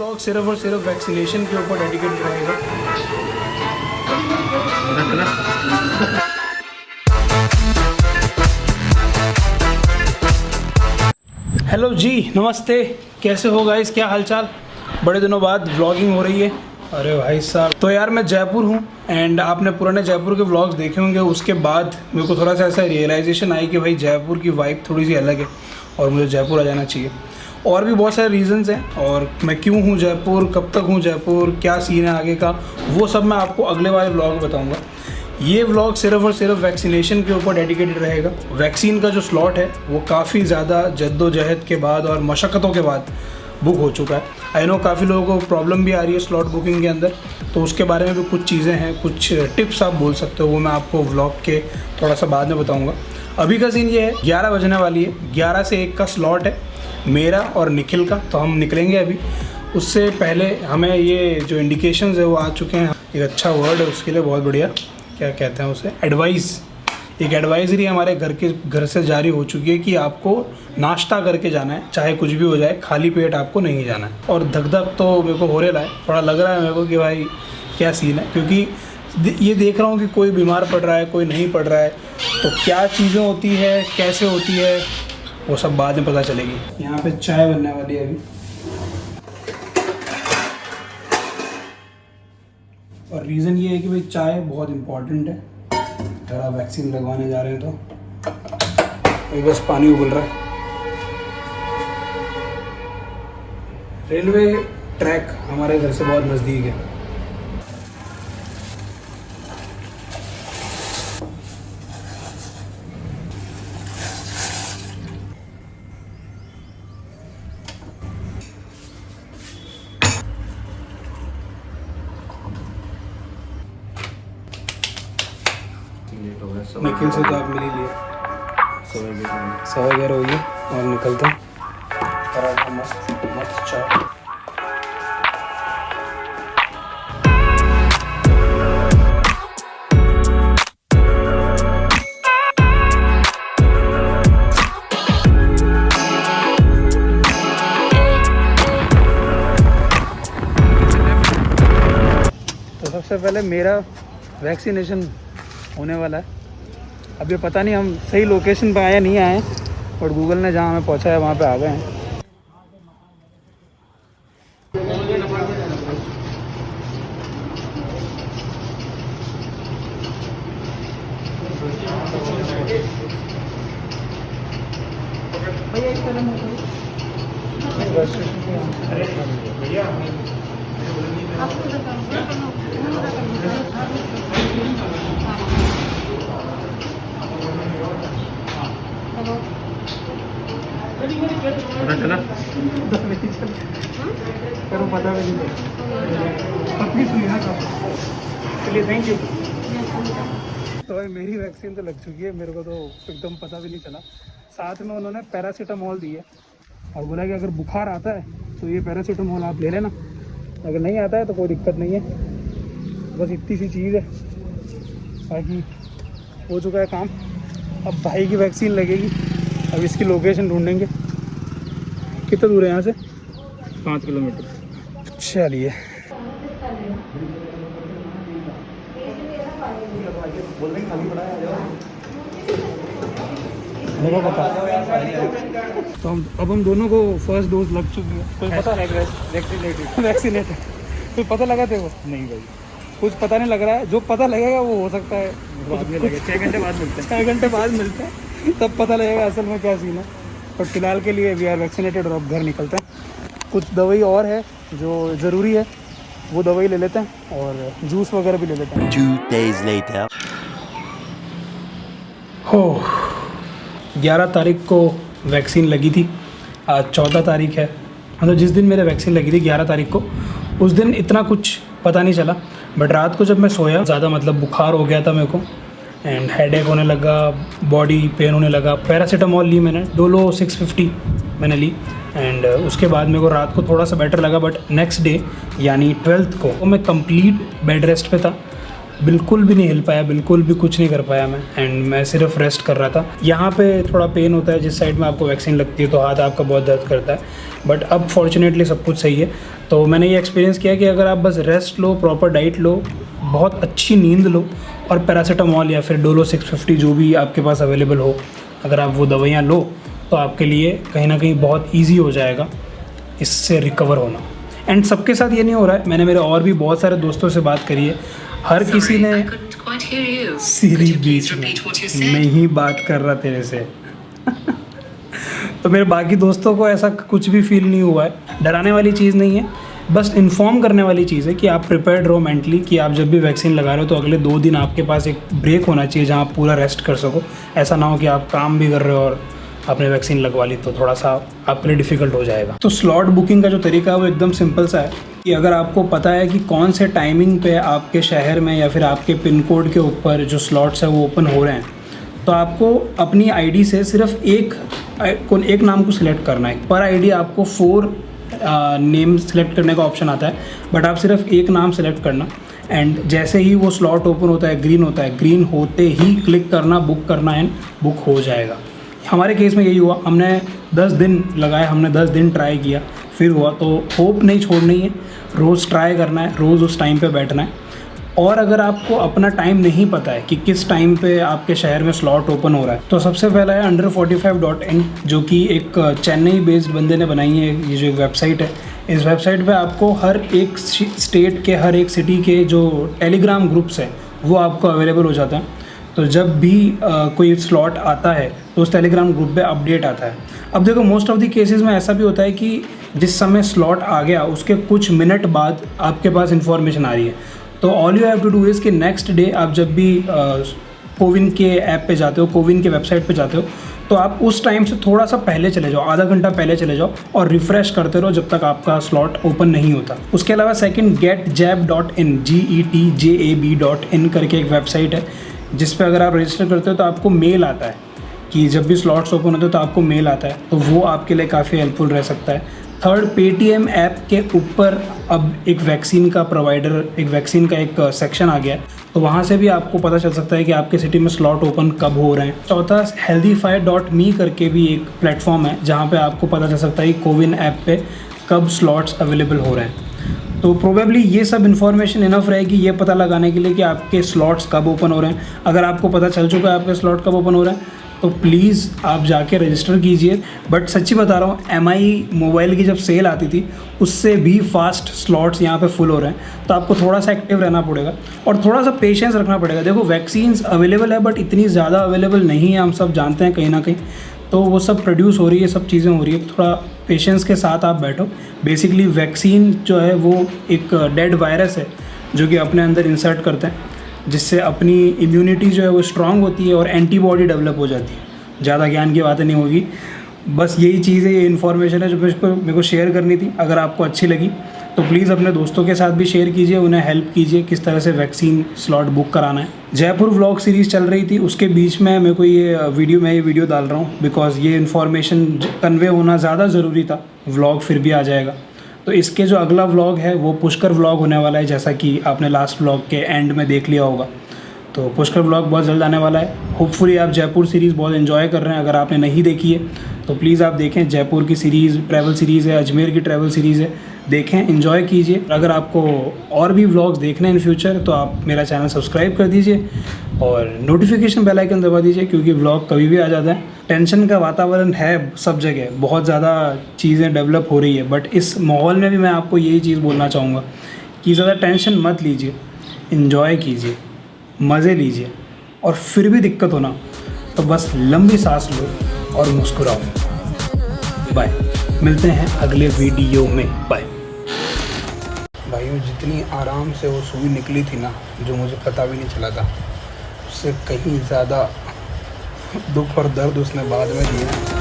Vlog सिर्फ और सिर्फ वैक्सीनेशन के ऊपर डेडिकेटेड रहेगा। हेलो जी, नमस्ते, कैसे हो गाइस, क्या हालचाल? बड़े दिनों बाद व्लॉगिंग हो रही है। अरे भाई साहब, तो यार मैं जयपुर हूँ एंड आपने पुराने जयपुर के व्लॉग्स देखे होंगे। उसके बाद मेरे को थोड़ा सा ऐसा रियलाइजेशन आई कि भाई जयपुर की वाइब थोड़ी सी अलग है और मुझे जयपुर आ जाना चाहिए। और भी बहुत सारे रीज़न्स हैं और मैं क्यों हूँ जयपुर, कब तक हूँ जयपुर, क्या सीन है आगे का, वो सब मैं आपको अगले वाले व्लॉग में बताऊँगा। ये व्लॉग सिर्फ और सिर्फ वैक्सीनेशन के ऊपर डेडिकेटेड रहेगा। वैक्सीन का जो स्लॉट है वो काफ़ी ज़्यादा जद्दोजहद के बाद और मशक्क़तों के बाद बुक हो चुका है। आई नो काफ़ी लोगों को प्रॉब्लम भी आ रही है स्लॉट बुकिंग के अंदर, तो उसके बारे में भी कुछ चीज़ें हैं, कुछ टिप्स आप बोल सकते हो, वो मैं आपको व्लॉग के थोड़ा सा बाद में बताऊँगा। अभी का सीन ये है, 11 बजने वाली है, 11 से 1 का स्लॉट है मेरा और निखिल का, तो हम निकलेंगे अभी। उससे पहले हमें ये जो इंडिकेशंस है वो आ चुके हैं। एक अच्छा वर्ड है उसके लिए, बहुत बढ़िया, क्या कहते हैं उसे, एडवाइस। एक एडवाइजरी हमारे घर से जारी हो चुकी है कि आपको नाश्ता करके जाना है, चाहे कुछ भी हो जाए, खाली पेट आपको नहीं जाना है। और धक धक तो मेरे को हो रहा है, थोड़ा लग रहा है मेरे को कि भाई क्या सीन है, क्योंकि ये देख रहा हूँ कि कोई बीमार पड़ रहा है, कोई नहीं पड़ रहा है, तो क्या चीज़ें होती है, कैसे होती है, वो सब बाद में पता चलेगी। यहाँ पे चाय बनने वाली है अभी, और रीज़न ये है कि भाई चाय बहुत इम्पॉर्टेंट है अगर आप वैक्सीन लगवाने जा रहे हैं तो। अभी बस पानी उबल रहा है। रेलवे ट्रैक हमारे घर से बहुत नज़दीक है। निखिल से तो आप मिल ही लिए, 11:15 हो गई और निकलते हैं। पराठा मस्त चाय। तो सबसे पहले मेरा वैक्सीनेशन होने वाला है। अब ये पता नहीं हम सही लोकेशन पर आए नहीं आए, और गूगल ने जहाँ हमें पहुँचाया वहाँ पे आ गए हैं। चला करो, पता भी नहीं चलिए, थैंक यू। तो भाई मेरी वैक्सीन तो लग चुकी है, मेरे को तो एकदम पता भी नहीं चला। साथ में उन्होंने पैरासीटामोल दी है और बोला कि अगर बुखार आता है तो ये पैरासीटामोल आप ले लेना, अगर नहीं आता है तो कोई दिक्कत नहीं है। बस इतनी सी चीज़ है, बाकी हो चुका है काम। अब भाई की वैक्सीन लगेगी, अब इसकी लोकेशन ढूंढेंगे। कितना दूर है यहाँ से? 5 किलोमीटर। चलिए, मेरा पता। तो अब हम दोनों को फर्स्ट डोज लग चुकी है। कोई पता वैक्सीनेटेड कोई पता लगा थे वो? नहीं भाई, कुछ पता नहीं लग रहा है। जो पता लगेगा वो हो सकता है 6 घंटे बाद मिलते हैं। 6 घंटे बाद मिलते हैं, तब पता लगेगा असल में क्या सीन है। पर फिलहाल के लिए वी आर वैक्सीनेटेड और अब घर निकलते हैं। कुछ दवाई और है जो ज़रूरी है, वो दवाई ले लेते हैं और जूस वगैरह भी ले लेते हैं। 2 days later. हो 11 तारीख को वैक्सीन लगी थी, आज 14 तारीख है। मतलब जिस दिन मेरे वैक्सीन लगी थी 11 तारीख को, उस दिन इतना कुछ पता नहीं चला, बट रात को जब मैं सोया ज़्यादा मतलब बुखार हो गया था मेरे को एंड हेडेक होने लगा, बॉडी पेन होने लगा। पैरासीटामोल ली मैंने, डोलो 650 मैंने ली एंड उसके बाद मेरे को रात को थोड़ा सा बेटर लगा। बट नेक्स्ट डे यानी 12th को मैं कंप्लीट बेड रेस्ट पे था बिल्कुल भी नहीं हिल पाया, बिल्कुल भी कुछ नहीं कर पाया मैं, एंड मैं सिर्फ रेस्ट कर रहा था। यहाँ पे थोड़ा पेन होता है जिस साइड में आपको वैक्सीन लगती है, तो हाथ आपका बहुत दर्द करता है, बट अब फॉर्चुनेटली सब कुछ सही है। तो मैंने ये एक्सपीरियंस किया कि अगर आप बस रेस्ट लो, प्रॉपर डाइट लो, बहुत अच्छी नींद लो, और पैरासीटामॉल या फिर डोलो 650 जो भी आपके पास अवेलेबल हो, अगर आप वो दवाइयाँ लो तो आपके लिए कहीं ना कहीं बहुत ईजी हो जाएगा इससे रिकवर होना। एंड सबके साथ ये नहीं हो रहा है, मैंने मेरे और भी बहुत सारे दोस्तों से बात करी है, हर किसी ने सीरी बीच में मैं ही बात कर रहा तेरे से तो मेरे बाकी दोस्तों को ऐसा कुछ भी फील नहीं हुआ है। डराने वाली चीज़ नहीं है, बस इन्फॉर्म करने वाली चीज़ है कि आप प्रिपेयर्ड रहो मेंटली, कि आप जब भी वैक्सीन लगा रहे हो तो अगले 2 दिन आपके पास एक ब्रेक होना चाहिए जहाँ आप पूरा रेस्ट कर सको। ऐसा ना हो कि आप काम भी कर रहे हो और आपने वैक्सीन लगवा ली, तो थोड़ा सा आपके लिए डिफ़िकल्ट हो जाएगा। तो स्लॉट बुकिंग का जो तरीका है वो एकदम सिंपल सा है कि अगर आपको पता है कि कौन से टाइमिंग पे आपके शहर में या फिर आपके पिन कोड के ऊपर जो स्लॉट्स है वो ओपन हो रहे हैं, तो आपको अपनी आईडी से सिर्फ एक नाम को सिलेक्ट करना है। पर आईडी आपको 4 नेम सेलेक्ट करने का ऑप्शन आता है, बट आप सिर्फ एक नाम सेलेक्ट करना, एंड जैसे ही वो स्लॉट ओपन होता है, ग्रीन होता है, ग्रीन होते ही क्लिक करना, बुक करना, एंड बुक हो जाएगा। हमारे केस में यही हुआ, हमने 10 दिन लगाए, हमने 10 दिन ट्राई किया, फिर हुआ। तो होप नहीं छोड़नी है, रोज़ ट्राई करना है, रोज़ उस टाइम पे बैठना है। और अगर आपको अपना टाइम नहीं पता है कि किस टाइम पे आपके शहर में स्लॉट ओपन हो रहा है, तो सबसे पहला है under45.in, जो कि एक चेन्नई बेस्ड बंदे ने बनाई है। ये जो एक वेबसाइट है, इस वेबसाइट पे आपको हर एक स्टेट के, हर एक सिटी के जो टेलीग्राम ग्रुप्स है वो आपको अवेलेबल हो जाता है। तो जब भी कोई स्लॉट आता है तो उस टेलीग्राम ग्रुप पे अपडेट आता है। अब देखो, मोस्ट ऑफ द केसेस में ऐसा भी होता है कि जिस समय स्लॉट आ गया उसके कुछ मिनट बाद आपके पास इन्फॉर्मेशन आ रही है। तो all you have to do is कि नेक्स्ट डे आप जब भी कोविन के ऐप पे जाते हो, कोविन के वेबसाइट पे जाते हो, तो आप उस टाइम से थोड़ा सा पहले चले जाओ, आधा घंटा पहले चले जाओ, और रिफ़्रेश करते रहो जब तक आपका स्लॉट ओपन नहीं होता। उसके अलावा सेकंड getjab.in GETJAB.in करके एक वेबसाइट है, जिस पे अगर आप रजिस्टर करते हो तो आपको मेल आता है कि जब भी स्लॉट्स ओपन होते हैं तो आपको मेल आता है, तो वो आपके लिए काफ़ी हेल्पफुल रह सकता है। थर्ड, पेटीएम ऐप के ऊपर अब एक वैक्सीन का प्रोवाइडर, एक वैक्सीन का एक सेक्शन आ गया है, तो वहाँ से भी आपको पता चल सकता है कि आपके सिटी में स्लॉट ओपन कब हो रहे हैं। चौथा, healthify.me करके भी एक प्लेटफॉर्म है जहाँ पे आपको पता चल सकता है कि कोविन ऐप पे कब स्लॉट्स अवेलेबल हो रहे हैं। तो प्रोबेबली ये सब इन्फॉर्मेशन इनफ रहेगी ये पता लगाने के लिए कि आपके स्लॉट्स कब ओपन हो रहे हैं। अगर आपको पता चल चुका है आपके स्लॉट कब ओपन हो रहे हैं, तो प्लीज़ आप जाके रजिस्टर कीजिए। बट सच्ची बता रहा हूँ, MI मोबाइल की जब सेल आती थी उससे भी फास्ट स्लॉट्स यहाँ पे फुल हो रहे हैं, तो आपको थोड़ा सा एक्टिव रहना पड़ेगा और थोड़ा सा पेशेंस रखना पड़ेगा। देखो, वैक्सीन्स अवेलेबल है बट इतनी ज़्यादा अवेलेबल नहीं है, हम सब जानते हैं कहीं ना कहीं। तो वो सब प्रोड्यूस हो रही है, सब चीज़ें हो रही है, तो थोड़ा पेशेंस के साथ आप बैठो। बेसिकली वैक्सीन जो है वो एक डेड वायरस है जो कि अपने अंदर इंसर्ट करते हैं, जिससे अपनी इम्यूनिटी जो है वो स्ट्रांग होती है और एंटीबॉडी डेवलप हो जाती है। ज़्यादा ज्ञान की बातें नहीं होगी, बस यही चीज़ है, ये इन्फॉर्मेशन है जो मेरे को शेयर करनी थी। अगर आपको अच्छी लगी तो प्लीज़ अपने दोस्तों के साथ भी शेयर कीजिए, उन्हें हेल्प कीजिए किस तरह से वैक्सीन स्लॉट बुक कराना है। जयपुर व्लॉग सीरीज़ चल रही थी, उसके बीच में मेरे को ये वीडियो डाल रहा हूँ बिकॉज ये इन्फॉर्मेशन कन्वे होना ज़्यादा ज़रूरी था। व्लॉग फिर भी आ जाएगा। तो इसके जो अगला व्लॉग है वो पुष्कर व्लॉग होने वाला है, जैसा कि आपने लास्ट व्लॉग के एंड में देख लिया होगा। तो पुष्कर व्लॉग बहुत जल्द आने वाला है। होपफुली आप जयपुर सीरीज़ बहुत एंजॉय कर रहे हैं। अगर आपने नहीं देखी है तो प्लीज़ आप देखें। जयपुर की सीरीज़ ट्रैवल सीरीज़ है, अजमेर की ट्रैवल सीरीज़ है, देखें, एंजॉय कीजिए। अगर आपको और भी व्लॉग्स देखने इन फ्यूचर तो आप मेरा चैनल सब्सक्राइब कर दीजिए और नोटिफिकेशन बेल आइकन दबा दीजिए, क्योंकि व्लॉग कभी भी आ जाता है। टेंशन का वातावरण है सब जगह, बहुत ज़्यादा चीज़ें डेवलप हो रही है, बट इस माहौल में भी मैं आपको यही चीज़ बोलना चाहूँगा कि ज़्यादा टेंशन मत लीजिए, एंजॉय कीजिए, मज़े लीजिए, और फिर भी दिक्कत होना तो बस लंबी सांस लो और मुस्कुराओ। बाय, मिलते हैं अगले वीडियो में। बाय भाइयों, जितनी आराम से वो सुई निकली थी ना, जो मुझे पता भी नहीं चला था, उससे कहीं ज़्यादा दुख और दर्द उसने बाद में दिया।